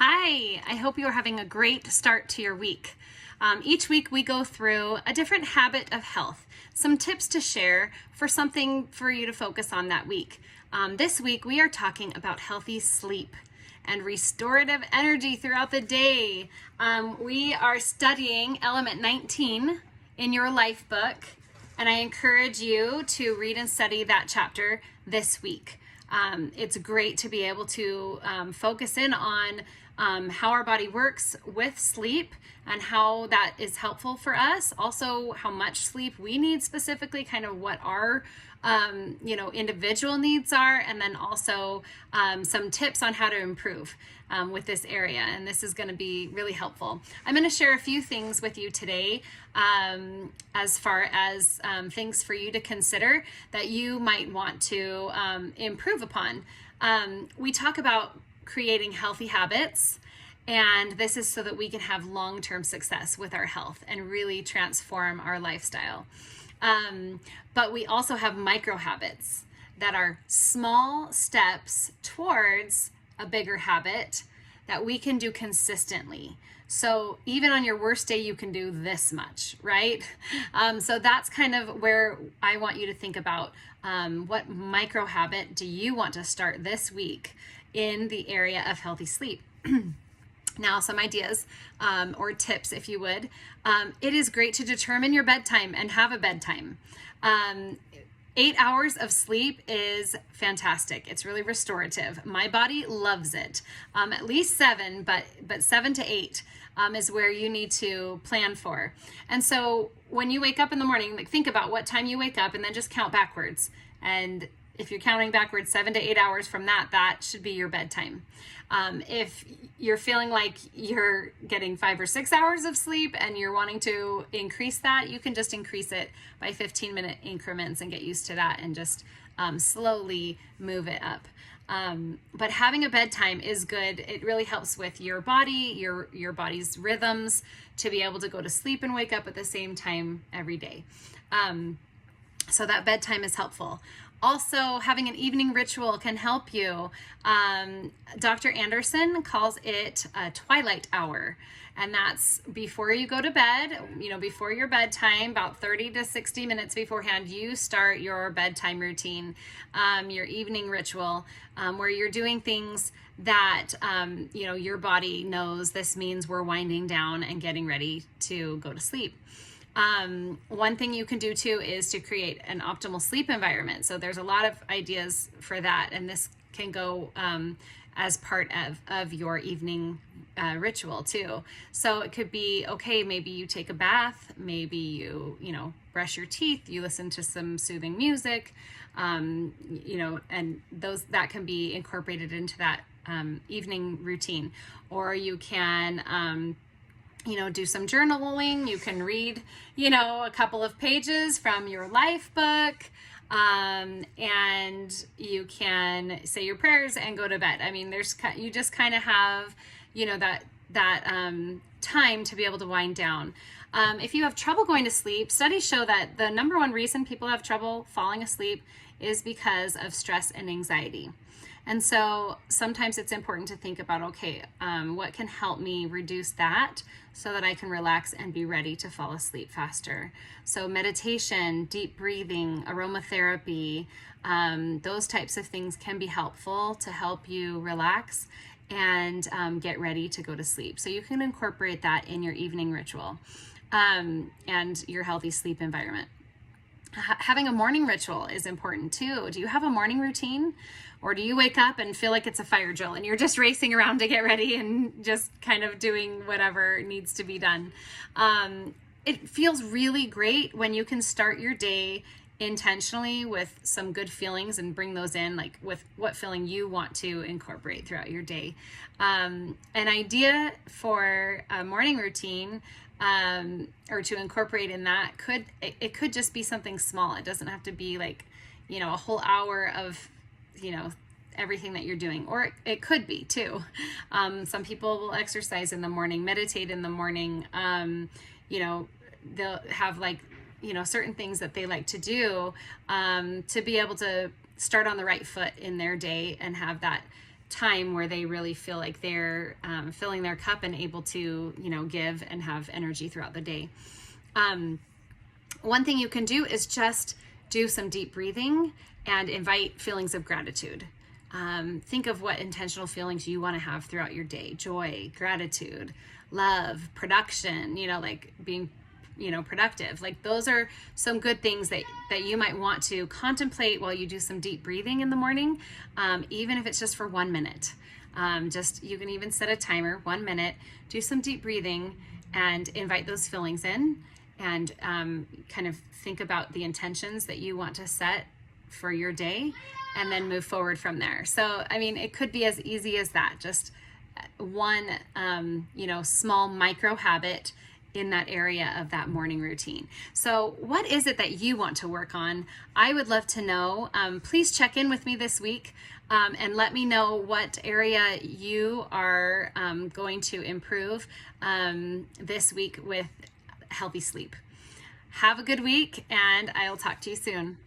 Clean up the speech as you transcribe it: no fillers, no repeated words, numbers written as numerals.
Hi, I hope you are having a great start to your week. Each week we go through a different habit of health, some tips to share for something for you to focus on that week. This week we are talking about healthy sleep and restorative energy throughout the day. We are studying Element 19 in your life book, and I encourage you to read and study that chapter this week. It's great to be able to focus in on how our body works with sleep and how that is helpful for us. Also, how much sleep we need specifically, kind of what our individual needs are, and then also some tips on how to improve with this area. And this is going to be really helpful. I'm going to share a few things with you today as far as things for you to consider that you might want to improve upon. We talk about creating healthy habits, and this is so that we can have long-term success with our health and really transform our lifestyle. But we also have micro habits that are small steps towards a bigger habit that we can do consistently. So even on your worst day, you can do this much, right? So that's kind of where I want you to think about what micro habit do you want to start this week in the area of healthy sleep. Now, some ideas or tips, if you would. It is great to determine your bedtime and have a bedtime. 8 hours of sleep is fantastic. It's really restorative. My body loves it. At least 7, but 7 to 8 is where you need to plan for. And so when you wake up in the morning, think about what time you wake up and then just count backwards. And if you're counting backwards 7 to 8 hours from that should be your bedtime. If you're feeling like you're getting 5 or 6 hours of sleep and you're wanting to increase that, you can just increase it by 15-minute increments and get used to that and just slowly move it up. But having a bedtime is good. It really helps with your body, your body's rhythms, to be able to go to sleep and wake up at the same time every day. So that bedtime is helpful. Also, having an evening ritual can help you. Dr. Anderson calls it a twilight hour, and that's before you go to bed, before your bedtime, about 30 to 60 minutes beforehand, you start your bedtime routine, your evening ritual, where you're doing things that, your body knows this means we're winding down and getting ready to go to sleep. One thing you can do too is to create an optimal sleep environment. So there's a lot of ideas for that, and this can go as part of your evening ritual too. So it could be, okay, maybe you take a bath, maybe you brush your teeth, you listen to some soothing music, and that can be incorporated into that evening routine. Or you can do some journaling. You can read, a couple of pages from your life book, and you can say your prayers and go to bed. I mean, you just kind of have, that time to be able to wind down. If you have trouble going to sleep, studies show that the number one reason people have trouble falling asleep is because of stress and anxiety. And so sometimes it's important to think about, what can help me reduce that so that I can relax and be ready to fall asleep faster. So meditation, deep breathing, aromatherapy, those types of things can be helpful to help you relax and get ready to go to sleep. So you can incorporate that in your evening ritual and your healthy sleep environment. Having a morning ritual is important too. Do you have a morning routine? Or do you wake up and feel like it's a fire drill and you're just racing around to get ready and just kind of doing whatever needs to be done? It feels really great when you can start your day intentionally with some good feelings and bring those in, like with what feeling you want to incorporate throughout your day. An idea for a morning routine or to incorporate in that it could just be something small. It doesn't have to be like, a whole hour of, everything that you're doing, or it could be too. Some people will exercise in the morning, meditate in the morning. They'll have certain things that they like to do to be able to start on the right foot in their day and have that time where they really feel like they're filling their cup and able to, give and have energy throughout the day. One thing you can do is just do some deep breathing and invite feelings of gratitude. Think of what intentional feelings you want to have throughout your day: joy, gratitude, love, production, like being productive. Like those are some good things that you might want to contemplate while you do some deep breathing in the morning, even if it's just for 1 minute. You can even set a timer, 1 minute, do some deep breathing and invite those feelings in, and kind of think about the intentions that you want to set for your day, and then move forward from there. So, it could be as easy as that, just one, small micro habit in that area of that morning routine. So what is it that you want to work on? I would love to know. Please check in with me this week and let me know what area you are going to improve this week with healthy sleep. Have a good week, and I'll talk to you soon.